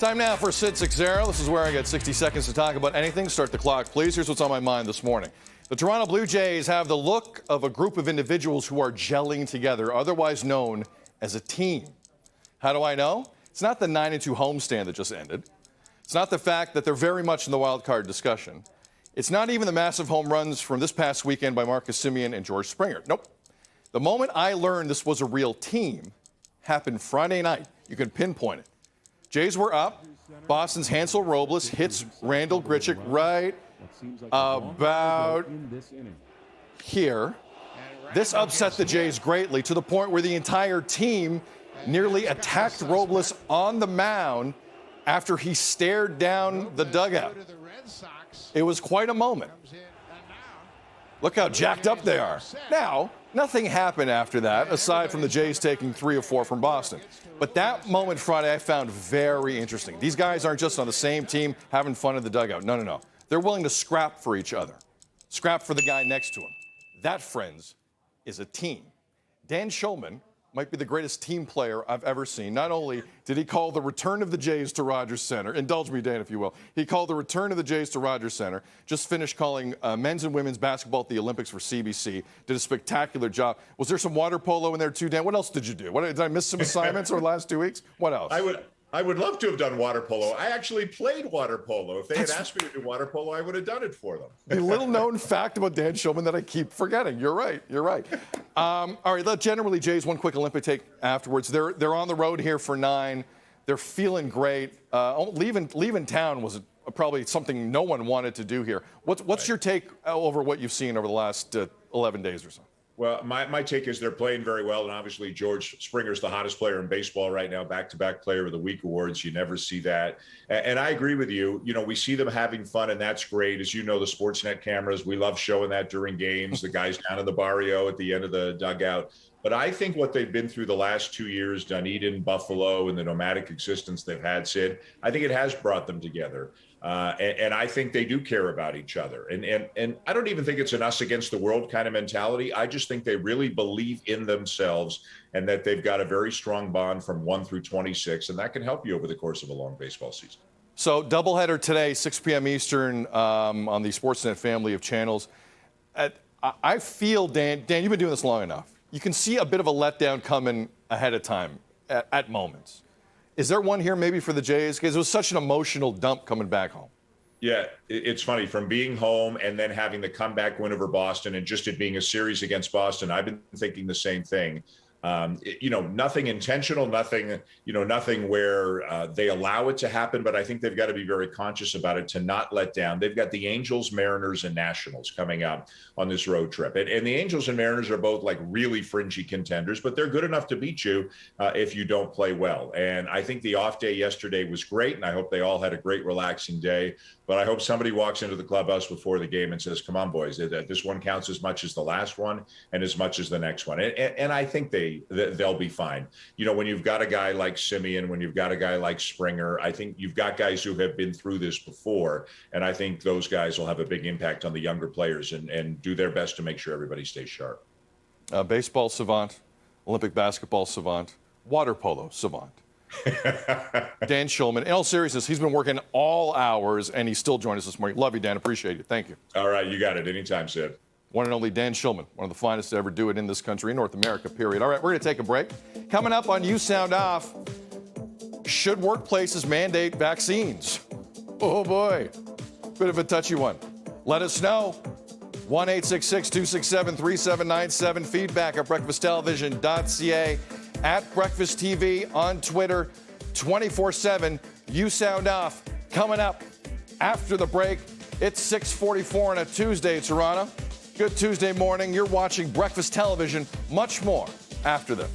Time now for Sid 60. This is where I get 60 seconds to talk about anything. Start the clock, please. Here's what's on my mind this morning. The Toronto Blue Jays have the look of a group of individuals who are gelling together, otherwise known as a team. How do I know? It's not the 9-2 homestand that just ended. It's not the fact that they're very much in the wild card discussion. It's not even the massive home runs from this past weekend by Marcus Semien and George Springer. Nope. The moment I learned this was a real team happened Friday night. You can pinpoint it. Jays were up. Boston's Hansel Robles hits Randal Grichuk right about here. This upset the Jays greatly to the point where the entire team nearly attacked Robles on the mound after he stared down the dugout. It was quite a moment. Look how jacked up they are. Now, nothing happened after that, aside from the Jays taking 3 of 4 from Boston. But that moment Friday I found very interesting. These guys aren't just on the same team having fun in the dugout. No, no, no. They're willing to scrap for each other. Scrap for the guy next to him. That, friends, is a team. Dan Shulman might be the greatest team player I've ever seen. Not only did he call the return of the Jays to Rogers Center, indulge me, Dan, if you will. He called the return of the Jays to Rogers Center, just finished calling men's and women's basketball at the Olympics for CBC, did a spectacular job. Was there some water polo in there too, Dan? What else did you do? Did I miss some assignments over the last 2 weeks? What else? I would love to have done water polo. I actually played water polo. If they had asked me to do water polo, I would have done it for them. The little known fact about Dan Shulman that I keep forgetting. You're right. You're right. All right. Generally, Jays, one quick Olympic take afterwards. They're on the road here for 9. They're feeling great. Leaving town was probably something no one wanted to do here. What's your take over what you've seen over the last 11 days or so? Well, my take is they're playing very well, and obviously George Springer's the hottest player in baseball right now, back-to-back Player of the Week awards. You never see that. And I agree with you. You know, we see them having fun, and that's great. As you know, the Sportsnet cameras, we love showing that during games, the guys down in the barrio at the end of the dugout. But I think what they've been through the last 2 years, Dunedin, Buffalo, and the nomadic existence they've had, Sid, I think it has brought them together. And I think they do care about each other. And I don't even think it's an us against the world kind of mentality. I just think they really believe in themselves and that they've got a very strong bond from 1 through 26, and that can help you over the course of a long baseball season. So doubleheader today, 6 p.m. Eastern on the Sportsnet family of channels. I feel, Dan, you've been doing this long enough. You can see a bit of a letdown coming ahead of time at moments. Is there one here maybe for the Jays? Because it was such an emotional dump coming back home. Yeah, it's funny. From being home and then having the comeback win over Boston and just it being a series against Boston, I've been thinking the same thing. Nothing intentional, nothing where they allow it to happen, but I think they've got to be very conscious about it to not let down. They've got the Angels, Mariners, and Nationals coming up on this road trip. And the Angels and Mariners are both like really fringy contenders, but they're good enough to beat you if you don't play well. And I think the off day yesterday was great, and I hope they all had a great, relaxing day. But I hope somebody walks into the clubhouse before the game and says, come on, boys, this one counts as much as the last one and as much as the next one. And I think they'll be fine. You know, when you've got a guy like Semien, when you've got a guy like Springer, I think you've got guys who have been through this before. And I think those guys will have a big impact on the younger players and do their best to make sure everybody stays sharp. Baseball savant, Olympic basketball savant, water polo savant. Dan Shulman. In all seriousness, he's been working all hours, and he's still joining us this morning. Love you, Dan. Appreciate it. Thank you. All right, you got it. Anytime, Sid. One and only Dan Shulman, one of the finest to ever do it in this country, in North America, period. All right, we're going to take a break. Coming up on You Sound Off, should workplaces mandate vaccines? Oh, boy. Bit of a touchy one. Let us know. 1-866-267-3797. Feedback at breakfasttelevision.ca. At Breakfast TV on Twitter, 24/7. You Sound Off. Coming up after the break. It's 6:44 on a Tuesday, Toronto. Good Tuesday morning. You're watching Breakfast Television. Much more after this.